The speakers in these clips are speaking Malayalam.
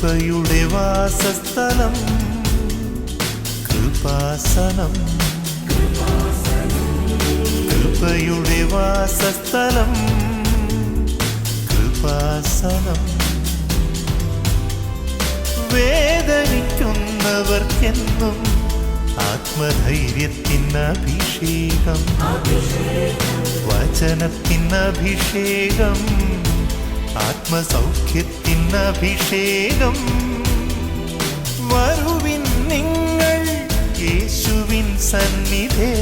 കൃപയുടെ വാസസ്ഥലം കൃപാസനം. കൃപയുടെ വാസസ്ഥലം കൃപാസനം. വേദനിക്കുന്നവർക്കെന്നും ആത്മധൈര്യത്തിനഭിഷേകം, വചനത്തിനഭിഷേകം, ആത്മസൗഖ്യത്തിനഭിഷേകം. വരുവിൻ നിങ്ങൾ യേശുവിൻ സന്നിധേ,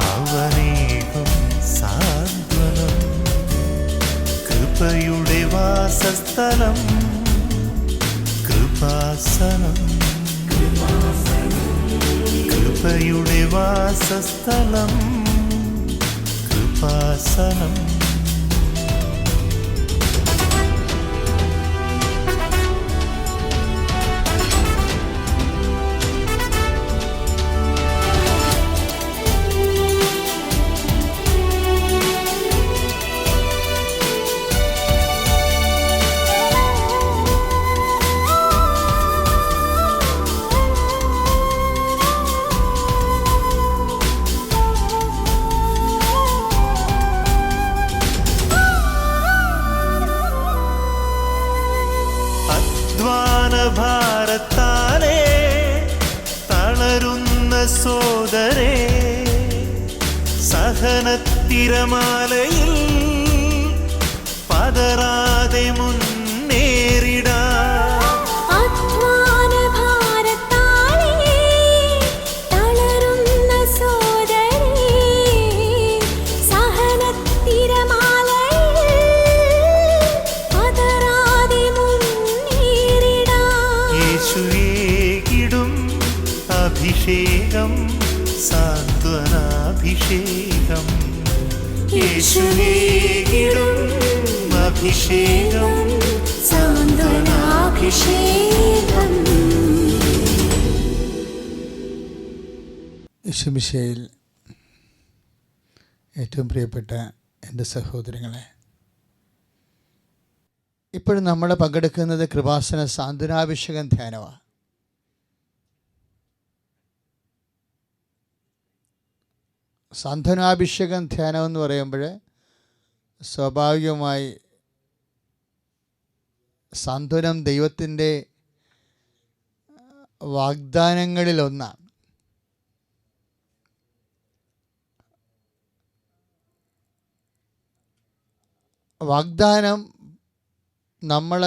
അവനേകും സാന്ത്വനം. കൃപയുടെ വാസസ്ഥലം കൃപാസനം. കൃപയുടെ വാസസ്ഥലം കൃപാസനം. ഭാരത്താലേ തളരുന്ന സോദരേ, സഹനത്തിരമാലയിൽ പതറാതെ മുന്നേറിടാ. അഭിഷേകം സാന്ത്വനാഭിഷേകം. യേശുവേകിടും അഭിഷേകം സാന്ത്വനാഭിഷേകം. യേശുമിശിഹായിൽ ഏറ്റവും പ്രിയപ്പെട്ട എൻ്റെ സഹോദരങ്ങളെ, ഇപ്പോഴും നമ്മൾ പങ്കെടുക്കുന്നത് കൃപാസന സാന്ത്വനാഭിഷേകം ധ്യാനമാണ്. സാന്ത്വനാഭിഷേകം ധ്യാനം എന്ന് പറയുമ്പോൾ സ്വാഭാവികമായി സാന്ത്വനം ദൈവത്തിൻ്റെ വാഗ്ദാനങ്ങളിലൊന്നാണ്. വാഗ്ദാനം നമ്മൾ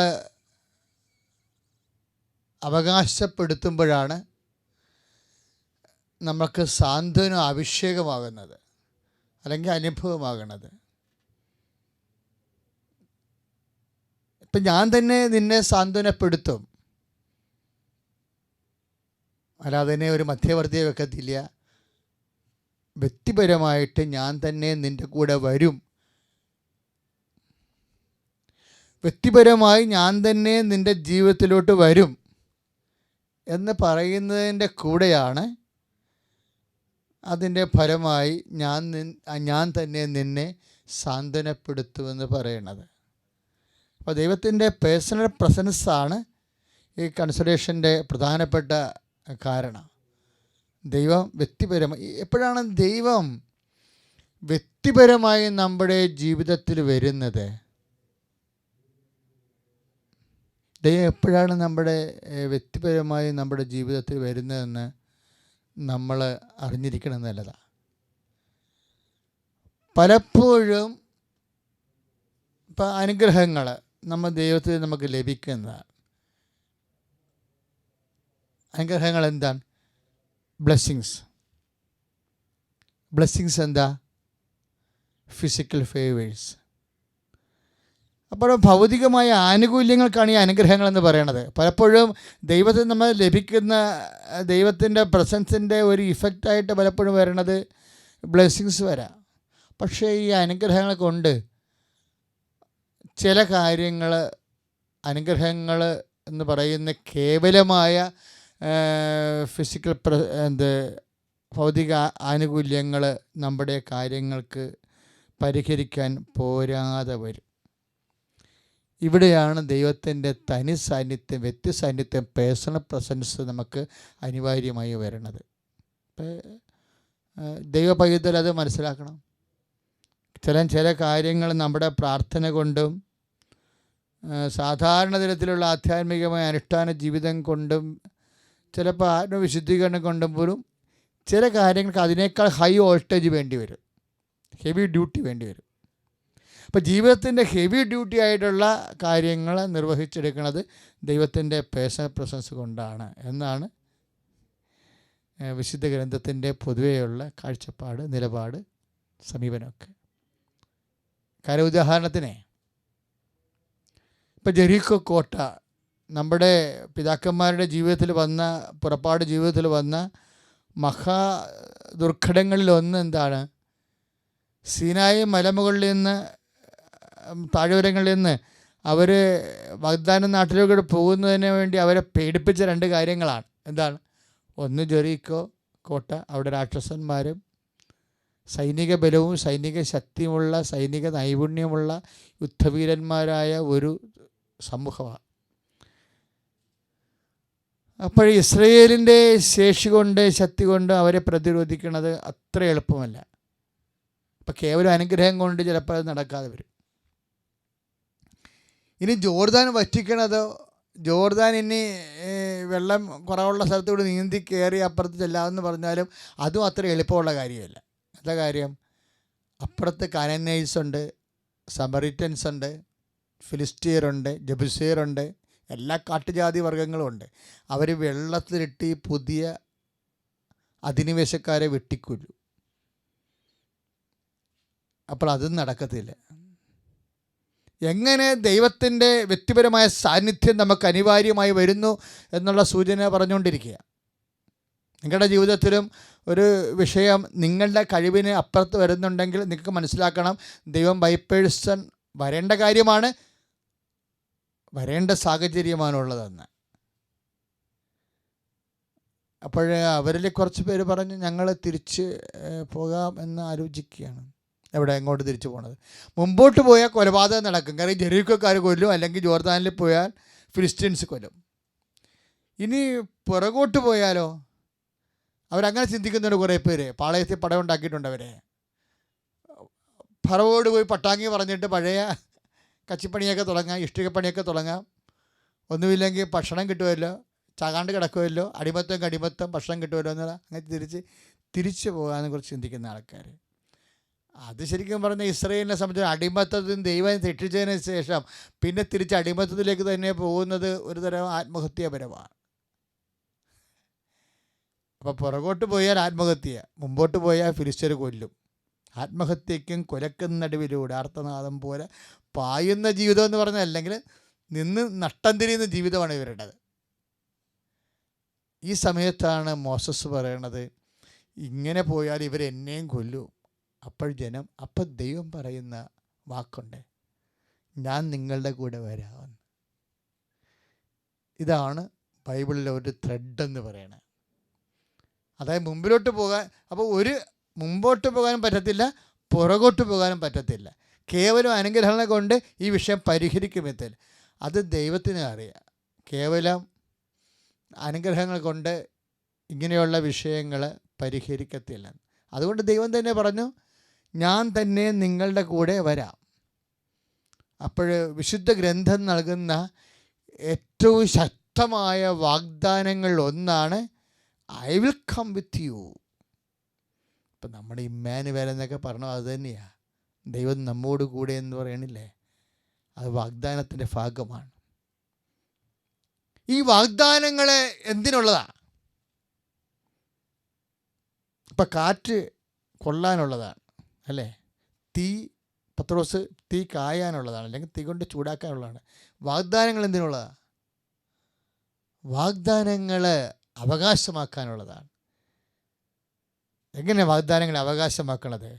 അവകാശപ്പെടുത്തുമ്പോഴാണ് നമുക്ക് സാന്ത്വനം അഭിഷേകമാകുന്നത്, അല്ലെങ്കിൽ അനുഭവമാകുന്നത്. ഇപ്പം ഞാൻ തന്നെ നിന്നെ സാന്ത്വനപ്പെടുത്തും, അല്ലാതെ തന്നെ ഒരു മധ്യവർത്തിയെ വെക്കത്തില്ല. വ്യക്തിപരമായിട്ട് ഞാൻ തന്നെ നിൻ്റെ കൂടെ വരും. വ്യക്തിപരമായി ഞാൻ തന്നെ നിൻ്റെ ജീവിതത്തിലോട്ട് വരും എന്ന് പറയുന്നതിൻ്റെ കൂടെയാണ് അതിൻ്റെ ഫലമായി ഞാൻ തന്നെ നിന്നെ സാന്ത്വനപ്പെടുത്തുമെന്ന് പറയണത്. അപ്പോൾ ദൈവത്തിൻ്റെ പേഴ്സണൽ പ്രസൻസാണ് ഈ കൺസൾട്ടേഷൻ്റെ പ്രധാനപ്പെട്ട കാരണം. ദൈവം വ്യക്തിപരമായി, എപ്പോഴാണ് ദൈവം വ്യക്തിപരമായി നമ്മുടെ ജീവിതത്തിൽ വരുന്നത്? ദൈവം എപ്പോഴാണ് വ്യക്തിപരമായി നമ്മുടെ ജീവിതത്തിൽ വരുന്നതെന്ന് നമ്മൾ അറിഞ്ഞിരിക്കണം നല്ലതാണ്. പലപ്പോഴും ഇപ്പം അനുഗ്രഹങ്ങൾ ദൈവത്തിൽ നമുക്ക് ലഭിക്കുന്നതാണ്. അനുഗ്രഹങ്ങൾ എന്താണ്? ബ്ലെസ്സിങ്സ് എന്താ? Physical favours. അപ്പോൾ ഭൗതികമായ ആനുകൂല്യങ്ങൾക്കാണ് ഈ അനുഗ്രഹങ്ങളെന്ന് പറയണത്. പലപ്പോഴും ദൈവത്തിൽ നമ്മൾ ലഭിക്കുന്ന ദൈവത്തിൻ്റെ പ്രസൻസിൻ്റെ ഒരു ഇഫക്റ്റായിട്ട് പലപ്പോഴും വരണത് ബ്ലെസ്സിങ്സ് വരാം. പക്ഷേ ഈ അനുഗ്രഹങ്ങൾ കൊണ്ട് ചില കാര്യങ്ങൾ, അനുഗ്രഹങ്ങൾ എന്ന് പറയുന്ന കേവലമായ ഫിസിക്കൽ ഭൗതിക ആനുകൂല്യങ്ങൾ നമ്മുടെ കാര്യങ്ങൾക്ക് പരിഹരിക്കാൻ പോരാതെ വരും. ഇവിടെയാണ് ദൈവത്തിൻ്റെ തനി സാന്നിധ്യം, വ്യക്തി സാന്നിധ്യം, പേഴ്സണൽ പ്രസൻസ് നമുക്ക് അനിവാര്യമായി വരുന്നത്. ദൈവ പൈതൽ അത് മനസ്സിലാക്കണം. ചില കാര്യങ്ങൾ നമ്മുടെ പ്രാർത്ഥന കൊണ്ടും സാധാരണ തരത്തിലുള്ള ആധ്യാത്മികമായ അനുഷ്ഠാന ജീവിതം കൊണ്ടും ചിലപ്പോൾ ആത്മവിശുദ്ധീകരണം കൊണ്ടും പോലും ചില കാര്യങ്ങൾക്ക് അതിനേക്കാൾ ഹൈ വോൾട്ടേജ് വേണ്ടി വരും, ഹെവി ഡ്യൂട്ടി വേണ്ടി വരും. അപ്പോൾ ജീവിതത്തിൻ്റെ ഹെവി ഡ്യൂട്ടി ആയിട്ടുള്ള കാര്യങ്ങൾ നിർവഹിച്ചെടുക്കുന്നത് ദൈവത്തിൻ്റെ പേഴ്സണൽ പ്രസൻസ് കൊണ്ടാണ് എന്നാണ് വിശുദ്ധ ഗ്രന്ഥത്തിൻ്റെ പൊതുവെയുള്ള കാഴ്ചപ്പാട്, നിലപാട്, സമീപനമൊക്കെ. കാര്യം ഉദാഹരണത്തിന് ഇപ്പോൾ ജെറീക്കോ കോട്ട നമ്മുടെ പിതാക്കന്മാരുടെ ജീവിതത്തിൽ വന്ന, പുറപ്പാട് ജീവിതത്തിൽ വന്ന മഹാദുർഘടങ്ങളിലൊന്ന് എന്താണ്? സീനായി മലമുകളിൽ നിന്ന്, താഴ്വരങ്ങളിൽ നിന്ന് അവർ വാഗ്ദാന നാട്ടിലൂടെ പോകുന്നതിന് വേണ്ടി അവരെ പേടിപ്പിച്ച 2 കാര്യങ്ങളാണ്. എന്താണ്? ഒന്ന് ജെറീക്കോ കോട്ട, അവിടെ രാക്ഷസന്മാരും സൈനിക ബലവും സൈനിക ശക്തിയുമുള്ള, സൈനിക നൈപുണ്യമുള്ള യുദ്ധവീരന്മാരായ ഒരു സമൂഹമാണ്. അപ്പോൾ ഇസ്രയേലിൻ്റെ ശേഷി കൊണ്ട്, ശക്തി കൊണ്ട് അവരെ പ്രതിരോധിക്കുന്നത് അത്ര എളുപ്പമല്ല. അപ്പം കേവലം അനുഗ്രഹം കൊണ്ട് ചിലപ്പോൾ അത് നടക്കാതെ വരും. ഇനി ജോർദാൻ വറ്റിക്കണതോ, ജോർദാൻ ഇനി വെള്ളം കുറവുള്ള സ്ഥലത്തൂടെ നീന്തി കയറി അപ്പുറത്ത് ചെല്ലാമെന്ന് പറഞ്ഞാലും അതും അത്ര എളുപ്പമുള്ള കാര്യമല്ല. എന്താ കാര്യം? അപ്പുറത്ത് കാനനൈസ് ഉണ്ട്, സമറിറ്റൻസ് ഉണ്ട്, ഫിലിസ്തീയരുണ്ട്, ജബുസീയരുണ്ട്, എല്ലാ കാട്ടുജാതി വർഗ്ഗങ്ങളും ഉണ്ട്. അവർ വെള്ളത്തിലിട്ട് പുതിയ അധിനിവേശക്കാരെ വെട്ടിക്കൊല്ലും. അപ്പോൾ അതും നടക്കത്തില്ല. എങ്ങനെ ദൈവത്തിൻ്റെ വ്യക്തിപരമായ സാന്നിധ്യം നമുക്ക് അനിവാര്യമായി വരുന്നു എന്നുള്ള സൂചന പറഞ്ഞുകൊണ്ടിരിക്കുക. നിങ്ങളുടെ ജീവിതത്തിലും ഒരു വിഷയം നിങ്ങളുടെ കഴിവിന് അപ്പുറത്ത് വരുന്നുണ്ടെങ്കിൽ നിങ്ങൾക്ക് മനസ്സിലാക്കണം, ദൈവം ബൈ പേഴ്സൺ വരേണ്ട കാര്യമാണ്, വരേണ്ട സാഹചര്യമാണുള്ളതെന്ന്. അപ്പോൾ അവരിൽ കുറച്ച് പേര് പറഞ്ഞ് ഞങ്ങൾ തിരിച്ച് പോകാം എന്ന് ആലോചിക്കുകയാണ്. എങ്ങോട്ട് തിരിച്ചു പോകണത്? മുമ്പോട്ട് പോയാൽ കൊലപാതകം നടക്കും. കാരണം ജെറീക്കോക്കാർ കൊല്ലും, അല്ലെങ്കിൽ ജോർദാനിൽ പോയാൽ ഫിലിസ്റ്റീൻസ് കൊല്ലും. ഇനി പുറകോട്ട് പോയാലോ? അവരങ്ങനെ ചിന്തിക്കുന്നുണ്ട് കുറേ പേര്. പാളയത്തിൽ പടം ഉണ്ടാക്കിയിട്ടുണ്ട് അവരെ. ഫറവോട് പോയി പട്ടാങ്ങി പറഞ്ഞിട്ട് പഴയ കച്ചിപ്പണിയൊക്കെ തുടങ്ങാം, ഇഷ്ടികപ്പണിയൊക്കെ തുടങ്ങാം. ഒന്നുമില്ലെങ്കിൽ ഭക്ഷണം കിട്ടുമല്ലോ, ചാകാണ്ട് കിടക്കുമല്ലോ, അടിമത്തം ഭക്ഷണം കിട്ടുമല്ലോ എന്നുള്ള അങ്ങനെ തിരിച്ച് പോകാമെന്ന് കുറിച്ച് ചിന്തിക്കുന്ന ആൾക്കാർ. അത് ശരിക്കും പറഞ്ഞാൽ ഇസ്രായേലിനെ സംബന്ധിച്ച് അടിമത്തത്തിൽ ദൈവം തെറ്റിച്ചതിന് ശേഷം പിന്നെ തിരിച്ച് അടിമത്തത്തിലേക്ക് തന്നെ പോകുന്നത് ഒരുതരം ആത്മഹത്യാപരമാണ്. അപ്പോൾ പുറകോട്ട് പോയാൽ ആത്മഹത്യ, മുമ്പോട്ട് പോയാൽ ഫിലിസ്ത്യർ കൊല്ലും. ആത്മഹത്യയ്ക്കും കൊലക്കും നടുവിലൂടെ ആർത്തനാദം പോലെ പായുന്ന ജീവിതം എന്ന് പറഞ്ഞാൽ, അല്ലെങ്കിൽ നിന്ന് നഷ്ടം തിരിയുന്ന ജീവിതമാണ് ഇവരുടേത്. ഈ സമയത്താണ് മോസസ് പറയണത്, ഇങ്ങനെ പോയാൽ ഇവരെന്നെയും കൊല്ലും. അപ്പോൾ ദൈവം പറയുന്ന വാക്കുണ്ട്, ഞാൻ നിങ്ങളുടെ കൂടെ വരാമെന്ന്. ഇതാണ് ബൈബിളിലെ ഒരു ത്രെഡ് എന്ന് പറയുന്നത്. അതായത് മുമ്പിലോട്ട് പോകാൻ, അപ്പോൾ മുമ്പോട്ട് പോകാനും പറ്റത്തില്ല, പുറകോട്ട് പോകാനും പറ്റത്തില്ല. കേവലം അനുഗ്രഹങ്ങളെ കൊണ്ട് ഈ വിഷയം പരിഹരിക്കുമെത്തില്ല. അത് ദൈവത്തിന് അറിയാം. കേവലം അനുഗ്രഹങ്ങൾ കൊണ്ട് ഇങ്ങനെയുള്ള വിഷയങ്ങൾ പരിഹരിക്കത്തില്ല. അതുകൊണ്ട് ദൈവം തന്നെ പറഞ്ഞു, ഞാൻ തന്നെ നിങ്ങളുടെ കൂടെ വരാം. അപ്പോൾ വിശുദ്ധ ഗ്രന്ഥം നൽകുന്ന ഏറ്റവും ശക്തമായ വാഗ്ദാനങ്ങളിൽ ഒന്നാണ് I will come with you. ഇപ്പം നമ്മുടെ ഇമ്മാനുവേൽ എന്നൊക്കെ പറഞ്ഞു, അത് തന്നെയാണ് ദൈവം നമ്മോട് കൂടെ എന്ന് പറയണില്ലേ, അത് വാഗ്ദാനത്തിൻ്റെ ഭാഗമാണ്. ഈ വാഗ്ദാനങ്ങൾ എന്തിനുള്ളതാണ്? ഇപ്പം കാറ്റ് കൊള്ളാനുള്ളതാണ് അല്ലേ? പത്രോസ് തീ കായാനുള്ളതാണ്, അല്ലെങ്കിൽ തീ കൊണ്ട് ചൂടാക്കാനുള്ളതാണ്. വാഗ്ദാനങ്ങൾ എന്തിനുള്ളതാണ്? വാഗ്ദാനങ്ങൾ അവകാശമാക്കാനുള്ളതാണ്. എങ്ങനെ വാഗ്ദാനങ്ങൾ അവകാശമാക്കണത്?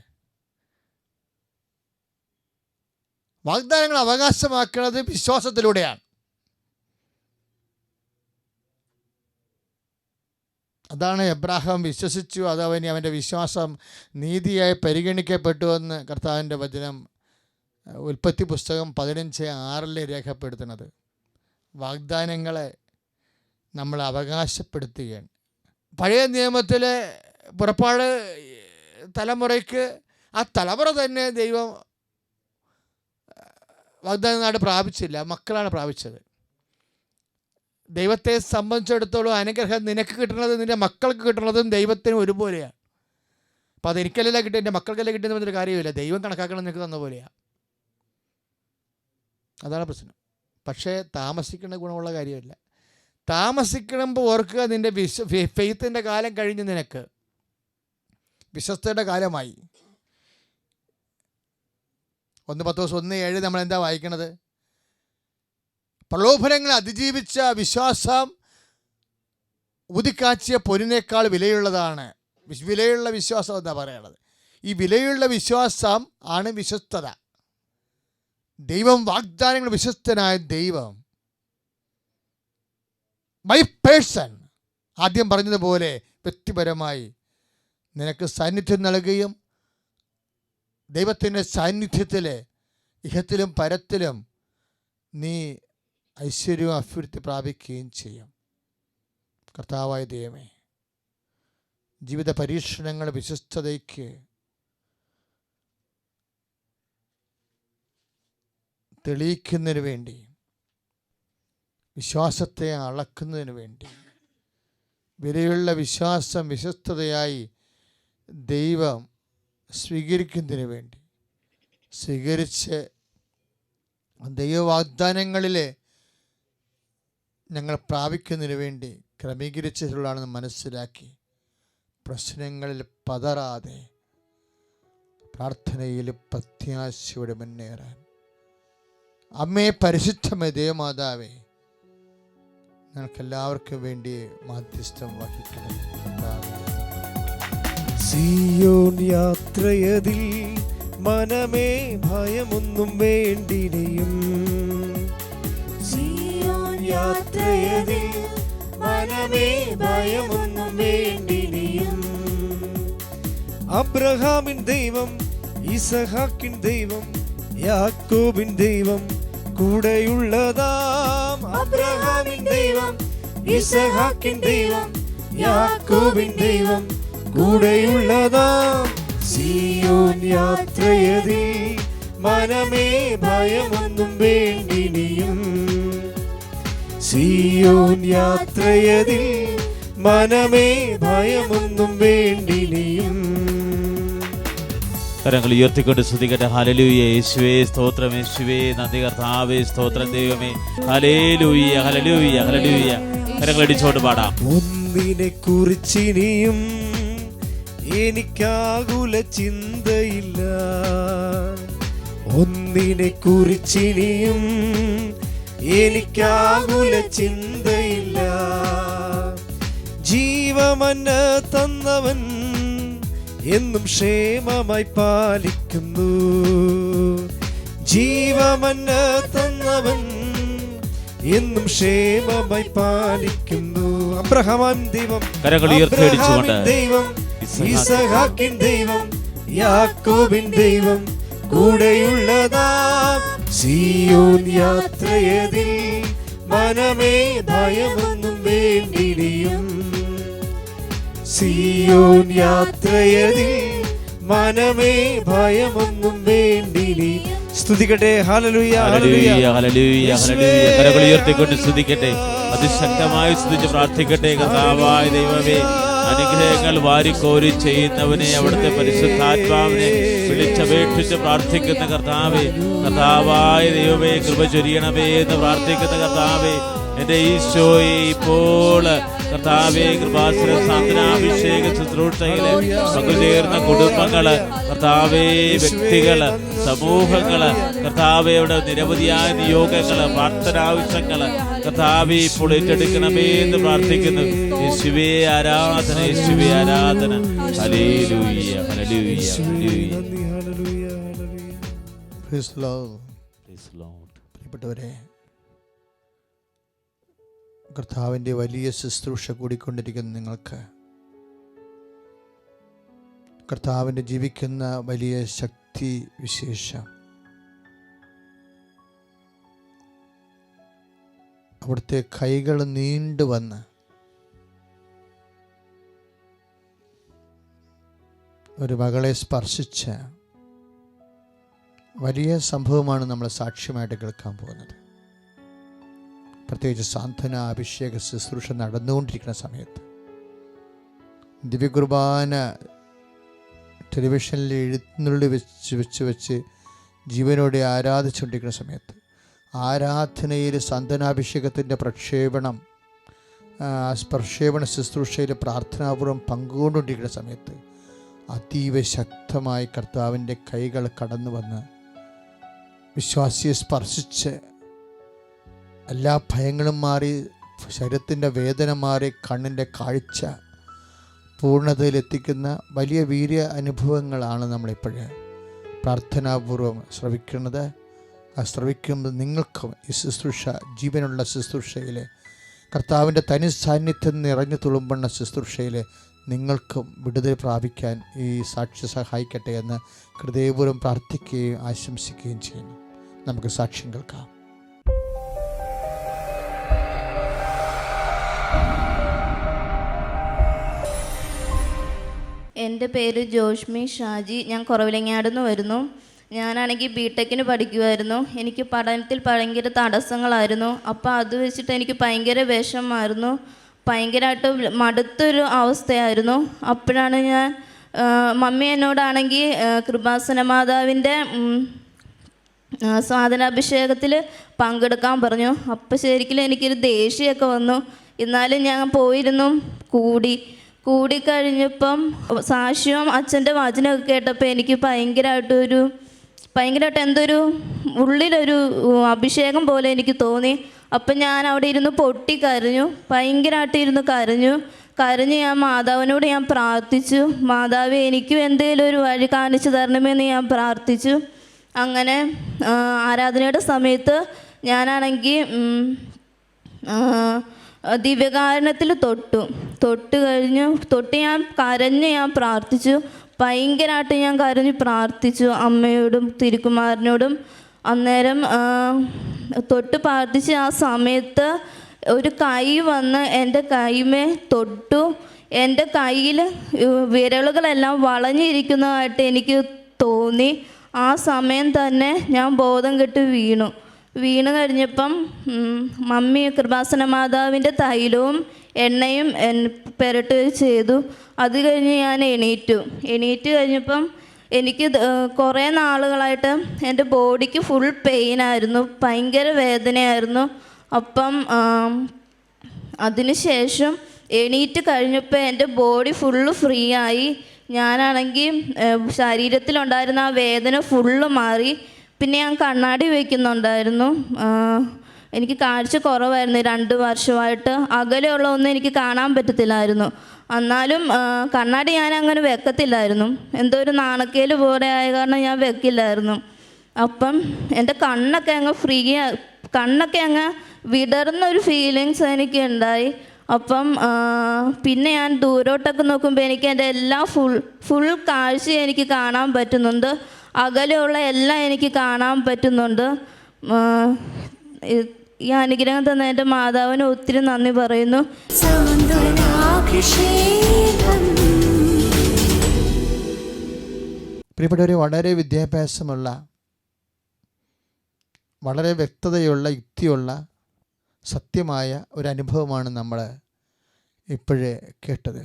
വാഗ്ദാനങ്ങൾ അവകാശമാക്കുന്നത് വിശ്വാസത്തിലൂടെയാണ്. അതാണ് എബ്രാഹാം വിശ്വസിച്ചു, അവൻ്റെ വിശ്വാസം നീതിയായി പരിഗണിക്കപ്പെട്ടുവെന്ന് കർത്താവിൻ്റെ വചനം ഉൽപ്പത്തി പുസ്തകം 15:6 രേഖപ്പെടുത്തുന്നത്. വാഗ്ദാനങ്ങളെ നമ്മൾ അവകാശപ്പെടുത്തുകയാണ്. പഴയ നിയമത്തിലെ പുറപ്പാട് തലമുറയ്ക്ക് ആ തലമുറ തന്നെ ദൈവം വാഗ്ദാന നാട് പ്രാപിച്ചില്ല, മക്കളാണ് പ്രാപിച്ചത്. ദൈവത്തെ സംബന്ധിച്ചിടത്തോളം അനുഗ്രഹം നിനക്ക് കിട്ടുന്നത് നിൻ്റെ മക്കൾക്ക് കിട്ടുന്നതും ദൈവത്തിന് ഒരുപോലെയാണ്. അപ്പോൾ അതെനിക്കല്ല കിട്ടും, എൻ്റെ മക്കൾക്കല്ല കിട്ടുന്ന പറഞ്ഞൊരു കാര്യമില്ല. ദൈവം കണക്കാക്കണം നിനക്ക് തന്ന പോലെയാണ്. അതാണ് പ്രശ്നം. പക്ഷേ താമസിക്കേണ്ട ഗുണമുള്ള കാര്യമില്ല. താമസിക്കുമ്പോൾ ഓർക്കുക, നിൻ്റെ ഫെയ്ത്തിൻ്റെ കാലം കഴിഞ്ഞ് നിനക്ക് വിശ്വസ്തയുടെ കാലമായി. 1 പത്രോസ് 1:7 നമ്മളെന്താ വായിക്കണത്? പ്രലോഭനങ്ങളെ അതിജീവിച്ച വിശ്വാസം ഊതിക്കാച്ചിയ പൊന്നിനേക്കാൾ വിലയുള്ളതാണ്. വിലയുള്ള വിശ്വാസം എന്നാ പറയണത്. ഈ വിലയുള്ള വിശ്വാസം ആണ് വിശ്വസ്തത. ദൈവം വാഗ്ദാനങ്ങൾ വിശ്വസ്തനായ ദൈവം ബൈ പേഴ്സൺ ആദ്യം പറഞ്ഞതുപോലെ വ്യക്തിപരമായി നിനക്ക് സാന്നിധ്യം നൽകുകയും ദൈവത്തിൻ്റെ സാന്നിധ്യത്തിൽ ഇഹത്തിലും പരത്തിലും നീ ഐശ്വര്യവും അഭിവൃദ്ധി പ്രാപിക്കുകയും ചെയ്യും. കർത്താവായ ദൈവമേ, ജീവിത പരീക്ഷണങ്ങൾ വിശ്വസ്തതയ്ക്ക് തെളിയിക്കുന്നതിന് വേണ്ടി, വിശ്വാസത്തെ അളക്കുന്നതിന് വേണ്ടി, വിലയുള്ള വിശ്വാസം വിശ്വസ്തതയായി ദൈവം സ്വീകരിക്കുന്നതിന് വേണ്ടി, സ്വീകരിച്ച് ദൈവവാഗ്ദാനങ്ങളിൽ ഞങ്ങൾ പ്രാപിക്കുന്നതിന് വേണ്ടി ക്രമീകരിച്ചിട്ടുള്ളതാണെന്ന് മനസ്സിലാക്കി പ്രശ്നങ്ങളിൽ പതറാതെ പ്രാർത്ഥനയിൽ പ്രത്യാശയോടെ മുന്നേറാൻ അമ്മേ, പരിശുദ്ധമേ ദേവമാതാവേ, ഞങ്ങൾക്കെല്ലാവർക്കും വേണ്ടി മാധ്യസ്ഥം വഹിക്കണം. സിയോൻ യാത്രയതിൽ മനമേ ഭയമൊന്നും വേണ്ടിനിയും. സിയോൻ യാത്രയതിൽ മനമേ ഭയമൊന്നും വേണ്ടിനിയും. അബ്രഹാമിൻ ദൈവം, ഇസഹാക്കിൻ ദൈവം, യാക്കോബിൻ ദൈവം കൂടെയുള്ളതാം. അബ്രഹാമിൻ ദൈവം, ഇസഹാക്കിൻ ദൈവം, യാക്കോബിൻ ദൈവം കൂടെയുള്ളതാം. സിയോൻ യാത്രയതിൽ മനമേ ഭയമൊന്നും വേണ്ടിനിയും. സിയോൻ യാത്രയതിൽ മനമേ ഭയമൊന്നും വേണ്ടിനിയും. കരങ്ങൾ ഉയർത്തിക്കൊണ്ട് സ്തുതിക്കട്ടെ. ഹല്ലേലൂയ. യേശുവേ സ്തോത്രം, യേശുവേ നന്ദി, കർത്താവേ സ്തോത്രം, ദൈവമേ ഹല്ലേലൂയ, ഹല്ലേലൂയ, ഹല്ലേലൂയ. കരങ്ങൾ അടിച്ചോണ്ട് പാടാം. ഒന്നിനെ കുറിച്ചിനിയും എനിക്കാകുല ചിന്തയില്ല. ഒന്നിനെ കുറിച്ചിനിയും എനിക്കാകുല ചിന്തയില്ല. ജീവമന്ന തന്നവൻ എന്നും ക്ഷേമമായി പാലിക്കുന്നു. ജീവമന്ന തന്നവൻ എന്നും ക്ഷേമമായി പാലിക്കുന്നു. അബ്രഹാമിൻ ദൈവം, കരങ്ങൾ ഉയർത്തിയടിച്ചുകൊണ്ട് ദൈവം, ഇസഹാക്കിൻ ദൈവം, യാക്കോബിൻ ദൈവം കൂടെയുള്ളതാം. സിയോൻ യാത്രയതിൽ മനമേ ഭയമൊന്നും വേണ്ടിനിയും. സിയോൻ യാത്രയതിൽ മനമേ ഭയമൊന്നും വേണ്ടിനി. സ്തുതിക്കട്ടെ. ഹല്ലേലൂയ, ഹല്ലേലൂയ, ഹല്ലേലൂയ, ഹല്ലേലൂയ. കരങ്ങൾ ഉയർത്തിക്കൊണ്ട് സ്തുതിക്കട്ടെ. അതിശക്തമായി സ്തുതിച്ച് പ്രാർത്ഥിക്കട്ടെ. കർത്താവായ ദൈവമേ, അനുഗ്രഹങ്ങൾ വാരിക്കോരി ചെയ്യുന്നവനെ, അവിടുത്തെ പരിശുദ്ധാത്മാവിനെ വിളിച്ചപേക്ഷിച്ച് പ്രാർത്ഥിക്കുന്ന കർത്താവേ, കർത്താവായ ദൈവമേ കൃപ ചൊരിയണമേ എന്ന് പ്രാർത്ഥിക്കുന്ന കർത്താവേ, എൻ്റെ ഈശോയെ ഇപ്പോൾ കർത്താവേ കൃപാസന സാന്ത്വനാഭിഷേക ശുശ്രൂഷയിലെ പങ്കുചേർന്ന കുടുംബങ്ങള്, കർത്താവേ വ്യക്തികള്, സമൂഹങ്ങള്, കർത്താവേ അവിടെ നിരവധിയായ നിയോഗങ്ങള്, പ്രാർത്ഥനാവശ്യങ്ങള് കർത്താവേ ഇപ്പോൾ ഏറ്റെടുക്കണമേ എന്ന് പ്രാർത്ഥിക്കുന്നു. യേശുവേ ആരാധന, യേശുവേ ആരാധന. ഹല്ലേലൂയ, ഹല്ലേലൂയ, hallelujah. Praise the Lord. Praise the Lord. പ്രിയപ്പെട്ടവരെ, കർത്താവിൻ്റെ വലിയ ശുശ്രൂഷ കൂടിക്കൊണ്ടിരിക്കുന്ന നിങ്ങൾക്ക്, കർത്താവിൻ്റെ ജീവിക്കുന്ന വലിയ ശക്തി വിശേഷം അവിടുത്തെ കൈകൾ നീണ്ടു വന്ന് ഒരു മകളെ സ്പർശിച്ച വലിയ സംഭവമാണ് നമ്മൾ സാക്ഷ്യമായിട്ട് കേൾക്കാൻ പോകുന്നത്. പ്രത്യേകിച്ച് സാന്ത്വന അഭിഷേക ശുശ്രൂഷ നടന്നുകൊണ്ടിരിക്കുന്ന സമയത്ത്, ദിവ്യകുർബാന ടെലിവിഷനിൽ എഴുത്തുന്നുള്ളിൽ വെച്ച് ജീവനോടെ ആരാധിച്ചുകൊണ്ടിരിക്കുന്ന സമയത്ത്, ആരാധനയിൽ സാന്ത്വനാഭിഷേകത്തിൻ്റെ പ്രക്ഷേപണം, പ്രക്ഷേപണ ശുശ്രൂഷയിൽ പ്രാർത്ഥനാപൂർവ്വം പങ്കുകൊണ്ടുകൊണ്ടിരിക്കുന്ന സമയത്ത് അതീവ ശക്തമായി കർത്താവിൻ്റെ കൈകൾ കടന്നു വന്ന് വിശ്വാസിയെ സ്പർശിച്ച് എല്ലാ ഭയങ്ങളും മാറി, ശരീരത്തിൻ്റെ വേദന മാറി, കണ്ണിൻ്റെ കാഴ്ച പൂർണ്ണതയിലെത്തിക്കുന്ന വലിയ വീര്യ അനുഭവങ്ങളാണ് നമ്മളിപ്പോഴ് പ്രാർത്ഥനാപൂർവം ശ്രവിക്കുന്നത്. ആ ശ്രവിക്കുമ്പോൾ നിങ്ങൾക്കും ഈ ശുശ്രൂഷ, ജീവനുള്ള ശുശ്രൂഷയിൽ, കർത്താവിൻ്റെ തനി സാന്നിധ്യം നിറഞ്ഞു തുളുമ്പുന്ന ശുശ്രൂഷയിൽ നിങ്ങൾക്കും വിടുതൽ പ്രാപിക്കാൻ ഈ സാക്ഷി സഹായിക്കട്ടെ എന്ന് ഹൃദയപൂർവ്വം പ്രാർത്ഥിക്കുകയും ആശംസിക്കുകയും ചെയ്യുന്നു. നമുക്ക് സാക്ഷ്യം കേൾക്കാം. എൻ്റെ പേര് ജോഷ്മി ഷാജി. ഞാൻ കുറവിലങ്ങാടുന്ന് വരുന്നു. ഞാനാണെങ്കിൽ ബിടെക്കിന് പഠിക്കുമായിരുന്നു. എനിക്ക് പഠനത്തിൽ ഭയങ്കര തടസ്സങ്ങളായിരുന്നു. അപ്പോൾ അത് വെച്ചിട്ട് എനിക്ക് ഭയങ്കര വിഷമമായിരുന്നു. ഭയങ്കരമായിട്ട് മടുത്തൊരു അവസ്ഥയായിരുന്നു. അപ്പോഴാണ് ഞാൻ മമ്മി എന്നോടാണെങ്കിൽ കൃപാസന മാതാവിൻ്റെ സാധനാഭിഷേകത്തിൽ പങ്കെടുക്കാൻ പറഞ്ഞു. അപ്പോൾ ശരിക്കും എനിക്കൊരു ദേഷ്യമൊക്കെ വന്നു. എന്നാലും ഞാൻ പോയിരുന്നു. കൂടിക്കഴിഞ്ഞപ്പം സാക്ഷ്യവും അച്ഛൻ്റെ വചനമൊക്കെ കേട്ടപ്പോൾ എനിക്ക് ഭയങ്കരമായിട്ട് എന്തൊരു ഉള്ളിലൊരു അഭിഷേകം പോലെ എനിക്ക് തോന്നി. അപ്പം ഞാൻ അവിടെ ഇരുന്ന് പൊട്ടിക്കരഞ്ഞു. ഭയങ്കരമായിട്ട് കരഞ്ഞ് ഞാൻ മാതാവിനോട് പ്രാർത്ഥിച്ചു. മാതാവേ, എനിക്കും എന്തെങ്കിലും ഒരു വഴി കാണിച്ചു തരണമെന്ന് ഞാൻ പ്രാർത്ഥിച്ചു. അങ്ങനെ ആരാധനയുടെ സമയത്ത് ഞാനാണെങ്കിൽ ദിവ്യകാരുണ്യത്തിൽ തൊട്ട് ഞാൻ പ്രാർത്ഥിച്ചു. ഭയങ്കരമായിട്ട് ഞാൻ കരഞ്ഞ് പ്രാർത്ഥിച്ചു അമ്മയോടും തിരുക്കുമാരനോടും. അന്നേരം തൊട്ട് പ്രാർത്ഥിച്ച് ആ സമയത്ത് ഒരു കൈ വന്ന് എൻ്റെ കൈമേ തൊട്ടു. എൻ്റെ കയ്യിൽ വിരലുകളെല്ലാം വളഞ്ഞിരിക്കുന്നതായിട്ട് എനിക്ക് തോന്നി. ആ സമയം തന്നെ ഞാൻ ബോധം കെട്ട് വീണ് കഴിഞ്ഞപ്പം മമ്മി കൃപാസന മാതാവിൻ്റെ തൈലവും എണ്ണയും പുരട്ട് ചെയ്തു. അത് കഴിഞ്ഞ് ഞാൻ എണീറ്റ് കഴിഞ്ഞപ്പം എനിക്ക് കുറേ നാളുകളായിട്ട് എൻ്റെ ബോഡിക്ക് ഫുൾ പെയിനായിരുന്നു, ഭയങ്കര വേദനയായിരുന്നു. അപ്പം അതിന് ശേഷം എണീറ്റ് കഴിഞ്ഞപ്പോൾ എൻ്റെ ബോഡി ഫുള്ള് ഫ്രീ ആയി. ഞാനാണെങ്കിൽ ശരീരത്തിലുണ്ടായിരുന്ന ആ വേദന ഫുള്ള് മാറി. പിന്നെ ഞാൻ കണ്ണാടി വയ്ക്കുന്നുണ്ടായിരുന്നു. എനിക്ക് കാഴ്ച കുറവായിരുന്നു. 2 വർഷമായിട്ട് അകലെയുള്ള ഒന്നും എനിക്ക് കാണാൻ പറ്റത്തില്ലായിരുന്നു. എന്നാലും കണ്ണാടി ഞാൻ അങ്ങനെ വെക്കത്തില്ലായിരുന്നു. എന്തോ ഒരു നാണക്കേല് പോലെ ആയ കാരണം ഞാൻ വെക്കില്ലായിരുന്നു. അപ്പം എൻ്റെ കണ്ണൊക്കെ അങ്ങ് വിടർന്നൊരു ഫീലിങ്സ് എനിക്ക് ഉണ്ടായി. അപ്പം പിന്നെ ഞാൻ ദൂരോട്ടൊക്കെ നോക്കുമ്പോൾ എനിക്ക് എൻ്റെ എല്ലാം ഫുൾ കാഴ്ച എനിക്ക് കാണാൻ പറ്റുന്നുണ്ട്. അകലെയുള്ള എല്ലാം എനിക്ക് കാണാൻ പറ്റുന്നുണ്ട്. ഈ അനുഗ്രഹം തന്ന എൻ്റെ മാതാവിന് ഒത്തിരി നന്ദി പറയുന്നു. പ്രിയപ്പെട്ടവരെ, വളരെ വിദ്യാഭ്യാസമുള്ള, വളരെ വ്യക്തതയുള്ള, യുക്തിയുള്ള, സത്യമായ ഒരു അനുഭവമാണ് നമ്മൾ ഇപ്പോഴേ കേട്ടത്.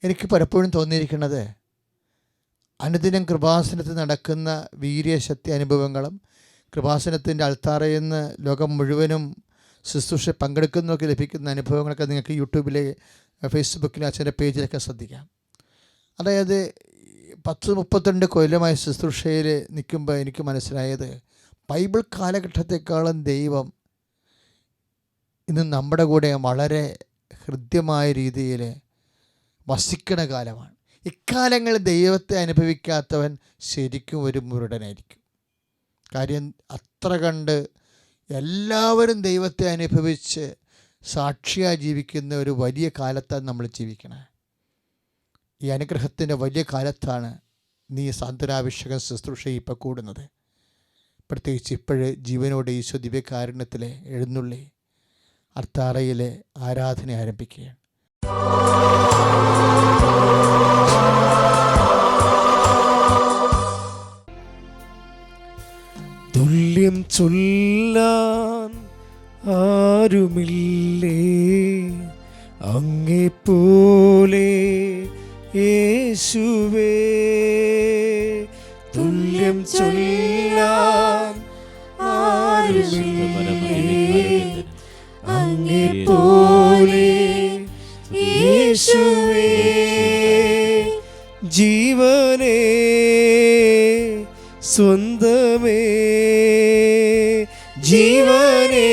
എനിക്ക് പലപ്പോഴും തോന്നിയിരിക്കുന്നത്, അനുദിനം കൃപാസനത്തിൽ നടക്കുന്ന വീര്യശക്തി അനുഭവങ്ങളും കൃപാസനത്തിൻ്റെ അൾത്താറയിൽ നിന്ന് ലോകം മുഴുവനും ശുശ്രൂഷ പങ്കെടുക്കുന്നവർക്ക് ലഭിക്കുന്ന അനുഭവങ്ങളൊക്കെ നിങ്ങൾക്ക് യൂട്യൂബിലെ, ഫേസ്ബുക്കിലെ, അച്ഛൻ്റെ പേജിലൊക്കെ ശ്രദ്ധിക്കാം. അതായത് 10-32 കൊല്ലമായ ശുശ്രൂഷയിൽ നിൽക്കുമ്പോൾ എനിക്ക് മനസ്സിലായത്, ബൈബിൾ കാലഘട്ടത്തെക്കാളും ദൈവം ഇന്ന് നമ്മുടെ കൂടെ വളരെ ഹൃദ്യമായ രീതിയിൽ വസിക്കണ കാലമാണ്. ഇക്കാലങ്ങളിൽ ദൈവത്തെ അനുഭവിക്കാത്തവൻ ശരിക്കും ഒരു മുരടനായിരിക്കും. കാര്യം അത്ര കണ്ട് എല്ലാവരും ദൈവത്തെ അനുഭവിച്ച് സാക്ഷിയായി ജീവിക്കുന്ന ഒരു വലിയ കാലത്താണ് നമ്മൾ ജീവിക്കണേ. ഈ അനുഗ്രഹത്തിൻ്റെ വലിയ കാലത്താണ് നീ സാന്ത്വനാഭിഷേക ശുശ്രൂഷ ഇപ്പോൾ കൂടുന്നത്. പ്രത്യേകിച്ച് ഇപ്പോഴ് ജീവനോടെ ഈശോ ദിവ്യകാരുണ്യത്തിൽ എഴുന്നള്ളി അർത്താറയിലെ ആരാധന ആരംഭിക്കുകയാണ്. തുല്യം ചൊല്ലാൻ ആരുമില്ലേ അങ്ങെപ്പോലെ യേശുവേ, തുല്യം ചൊല്ലാൻ ആരുമില്ലേ അങ്ങെപ്പോലെ യേശുവേ, ജീവനേ സ്വന്തമേ ജീവനേ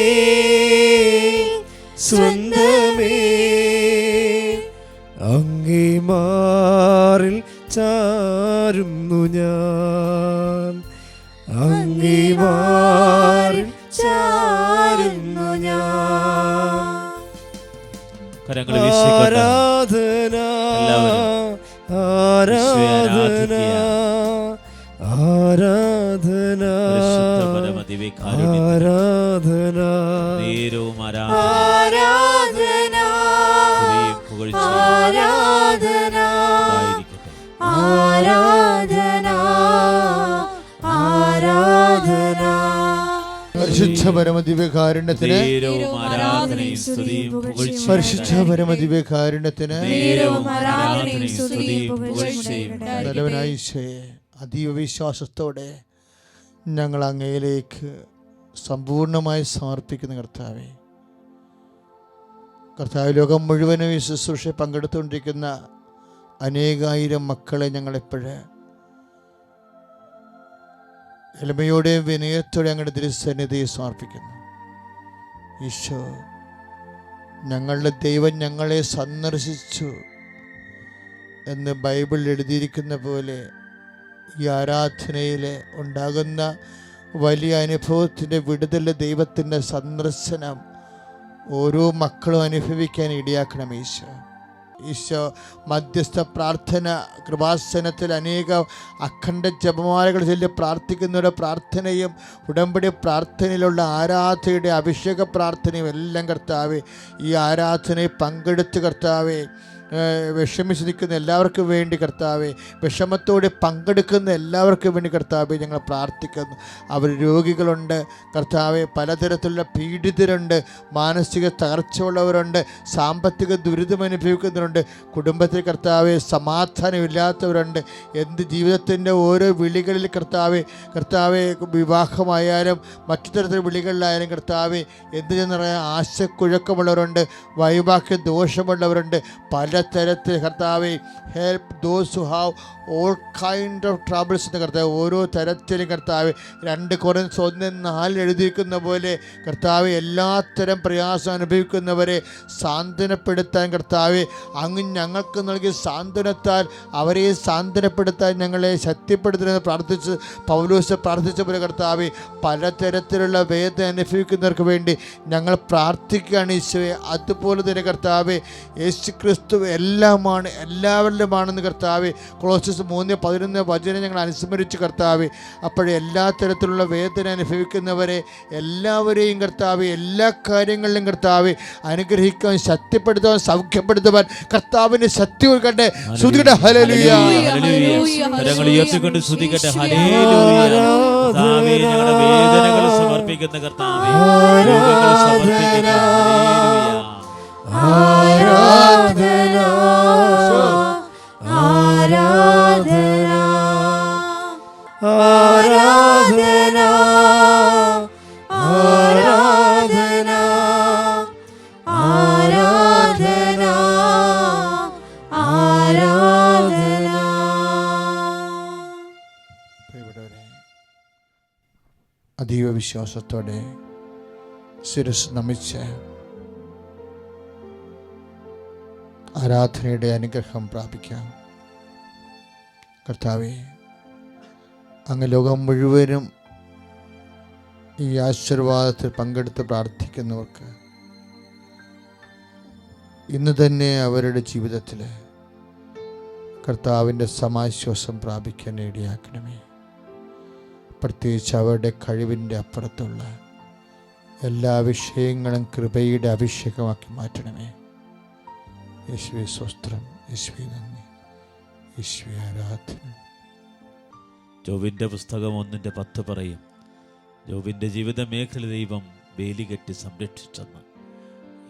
സ്വന്തമേ, അങ്ങേ മാറിൽ ചാരുന്നു ഞാൻ, അങ്ങേ മാറിൽ ചാരുന്നു ഞാൻ. കരങ്ങൾ വീശിക്കൊണ്ട് ആരാധന ആരാധന ആരാധന ആരാധന നേരവും ആരാധന ആരാധന ആരാധന ആരാധന. പരിശുദ്ധ പരമദിവ്യകാരുണ്യത്തിന്, പരിശുദ്ധ പരമദിവ്യകാരുണ്യത്തിന് നല്ലവനായ ഈശോയെ, അതീവ വിശ്വാസത്തോടെ ഞങ്ങൾ അങ്ങയിലേക്ക് സമ്പൂർണ്ണമായി സമർപ്പിക്കുന്ന കർത്താവേ, കർത്താവ് ലോകം മുഴുവനും ഈ ശുശ്രൂഷയിൽ പങ്കെടുത്തുകൊണ്ടിരിക്കുന്ന അനേകായിരം മക്കളെ ഞങ്ങളെപ്പോഴ് എളിമയോടെയും വിനയത്തോടെ ഞങ്ങളുടെ തിരുസന്നിധിയെ സമർപ്പിക്കുന്നു. ഈശോ, ഞങ്ങളുടെ ദൈവം ഞങ്ങളെ സന്ദർശിച്ചു എന്ന് ബൈബിളിൽ എഴുതിയിരിക്കുന്ന പോലെ ഈ ആരാധനയിൽ ഉണ്ടാകുന്ന വലിയ അനുഭവത്തിൻ്റെ വിടുതൽ, ദൈവത്തിൻ്റെ സന്ദർശനം ഓരോ മക്കളും അനുഭവിക്കാൻ ഇടയാക്കണം ഈശോ. ഈശോ മധ്യസ്ഥ പ്രാർത്ഥന കൃപാസനത്തിൽ അനേക അഖണ്ഡ ജപമാലകൾ ചൊല്ലി പ്രാർത്ഥിക്കുന്നവരുടെ പ്രാർത്ഥനയും ഉടമ്പടി പ്രാർത്ഥനയിലുള്ള ആരാധനയുടെ അഭിഷേക പ്രാർത്ഥനയും എല്ലാം കർത്താവേ, ഈ ആരാധനയിൽ പങ്കെടുത്ത് കർത്താവേ വിഷമിച്ച് നിൽക്കുന്ന എല്ലാവർക്കും വേണ്ടി കർത്താവേ, വിഷമത്തോടെ പങ്കെടുക്കുന്ന എല്ലാവർക്കും വേണ്ടി കർത്താവേ ഞങ്ങൾ പ്രാർത്ഥിക്കുന്നു. അവർ രോഗികളുണ്ട് കർത്താവേ, പലതരത്തിലുള്ള പീഡിതരുണ്ട്, മാനസിക തകർച്ചയുള്ളവരുണ്ട്, സാമ്പത്തിക ദുരിതം അനുഭവിക്കുന്നവരുണ്ട്, കുടുംബത്തിൽ കർത്താവേ സമാധാനമില്ലാത്തവരുണ്ട്. എന്ത് ജീവിതത്തിൻ്റെ ഓരോ വിളികളിൽ കർത്താവേ വിവാഹമായാലും മറ്റു തരത്തിലുള്ള വിളികളിലായാലും കർത്താവേ എന്തിനെന്ന് പറയാൻ ആശക്കുഴക്കമുള്ളവരുണ്ട്, വൈവാഹിക ദോഷമുള്ളവരുണ്ട്, പലതരത്തിൽ കർത്താവേ help those who have all kind of troubles എന്ന് കർത്താവ് ഓരോ തരത്തിലും കർത്താവ് 2 കൊരിന്ത്യർ 1:4 എഴുതിയിരിക്കുന്ന പോലെ കർത്താവ് എല്ലാത്തരം പ്രയാസം അനുഭവിക്കുന്നവരെ സാന്ത്വനപ്പെടുത്താൻ കർത്താവ് അങ്ങ് ഞങ്ങൾക്ക് നൽകിയ സാന്ത്വനത്താൽ അവരെ സാന്ത്വനപ്പെടുത്താൻ ഞങ്ങളെ ശക്തിപ്പെടുത്തണമെന്ന് പ്രാർത്ഥിച്ച് പൗലോസ് പ്രാർത്ഥിച്ച പോലെ കർത്താവ് പലതരത്തിലുള്ള വേദന അനുഭവിക്കുന്നവർക്ക് വേണ്ടി ഞങ്ങൾ പ്രാർത്ഥിക്കുകയാണ് ഈശോയെ. അതുപോലെ തന്നെ കർത്താവ് യേശു ക്രിസ്തു എല്ലാമാണ് എല്ലാവരിലുമാണെന്ന് കർത്താവ് കൊളോസ്യസ് 3:11 വചനം ഞങ്ങൾ അനുസ്മരിച്ച് കർത്താവ് അപ്പോഴേ എല്ലാ തരത്തിലുള്ള വേദന അനുഭവിക്കുന്നവരെ എല്ലാവരെയും കർത്താവ് എല്ലാ കാര്യങ്ങളിലും കർത്താവ് അനുഗ്രഹിക്കാൻ ശക്തിപ്പെടുത്തുവാൻ സൗഖ്യപ്പെടുത്തുവാൻ കർത്താവിൻ്റെ ശക്തി കൊടുക്കട്ടെ. ശ്രുതികട്ടെ ഹല്ലേലൂയ. വേദനകൾ സമർപ്പിക്കുന്ന കർത്താവേ, സമർപ്പിക്കുന്ന ആരാധന ആരാധന ആരാധന ആരാധന ആരാധന ആരാധന. അതീവ വിശ്വാസത്തോടെ ശിരസ് നമിച്ച് ആരാധനയുടെ അനുഗ്രഹം പ്രാപിക്കാം. കർത്താവേ, അങ്ങ് ലോകം മുഴുവനും ഈ ആശീർവാദത്തിൽ പങ്കെടുത്ത് പ്രാർത്ഥിക്കുന്നവർക്ക് ഇന്ന് തന്നെ അവരുടെ ജീവിതത്തിൽ കർത്താവിൻ്റെ സമാശ്വാസം പ്രാപിക്കാൻ ഇടയാക്കണമേ. പ്രത്യേകിച്ച് അവരുടെ കഴിവിൻ്റെ അപ്പുറത്തുള്ള എല്ലാ വിഷയങ്ങളും കൃപയുടെ അഭിഷേകമാക്കി മാറ്റണമേ. യേശുവേ സ്തോത്രം, യേശുവേ നന്ദി, യേശുവേ ആരാധന. ജോബിൻ്റെ പുസ്തകം 1:10 പറയും, ജോബിൻ്റെ ജീവിത മേഖല ദൈവം വേലികെട്ടി സംരക്ഷിച്ചെന്ന്.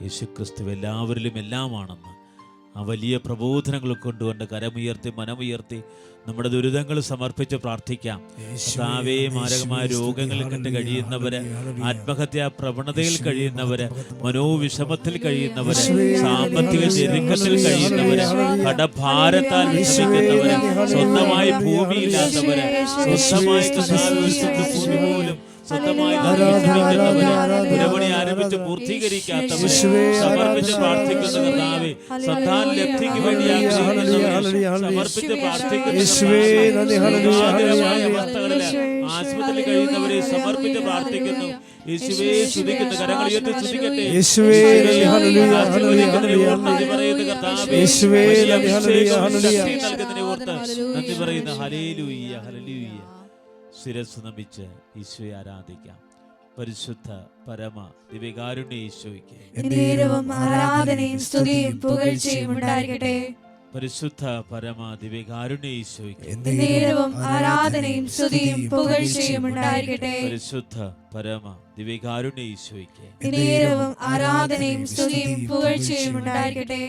യേശുക്രിസ്തു എല്ലാവരിലും എല്ലാമാണെന്ന് ആ വലിയ പ്രബോധനങ്ങൾ കൊണ്ടുകൊണ്ട് കരമുയർത്തി മനമുയർത്തി നമ്മുടെ ദുരിതങ്ങൾ സമർപ്പിച്ച് പ്രാർത്ഥിക്കാം. കർത്താവേ, മാരകമായ രോഗങ്ങളിൽ കണ്ട് കഴിയുന്നവര്, ആത്മഹത്യാ പ്രവണതയിൽ കഴിയുന്നവര്, മനോവിഷമത്തിൽ കഴിയുന്നവര്, സാമ്പത്തിക ഞെരുക്കത്തിൽ കഴിയുന്നവര്, കടഭാരത്താൽ വിഷമിക്കുന്നവര്, സ്വന്തമായി ഭൂമിയില്ലാത്തവര്, സ്വന്തമായി ഭൂമി പോലും സ്വന്തമായി പുരപണി ആരംഭിച്ച് പൂർത്തീകരിക്കാത്തവർ സമർപ്പിച്ച് പ്രാർത്ഥിക്കുന്ന കർത്താവേ, സന്താന ലബ്ധിക്ക് വേണ്ടി സമർപ്പിച്ച് പ്രാർത്ഥിക്കുന്ന ആശുപത്രിയിൽ കഴിയുന്നവരെ സമർപ്പിച്ച് പ്രാർത്ഥിക്കുന്നു. യേശുവേ സ്തുതിക്കുന്നു. കരങ്ങൾ ഉയർത്തി സ്തുതിക്കട്ടെ. പറയുന്ന കർത്താവേ, നൽകുന്നതിനെ ഓർത്ത് നന്ദി പറയുന്ന ഹല്ലേലൂയ, ഹല്ലേലൂയ. ശിരസ് നമിച്ച് ഈശോയെ ആരാധിക്കാം. പരിശുദ്ധ പരമ ദിവ്യകാരുണ്യ ഈശോയ്ക്ക് ആരാധനയും സ്തുതിയും പുകഴ്ചയും ഉണ്ടായിരിക്കട്ടെ. പരിശുദ്ധ പരമ ദിവ്യകാരുണ്യ ഈശോയ്ക്ക് ആരാധനയും സ്തുതിയും പുകഴ്ചയും ഉണ്ടായിരിക്കട്ടെ. പരിശുദ്ധ പരമ ദിവ്യകാരുണ്യ ഈശോയ്ക്ക് ആരാധനയും സ്തുതിയും പുകഴ്ചയും ഉണ്ടായിരിക്കട്ടെ.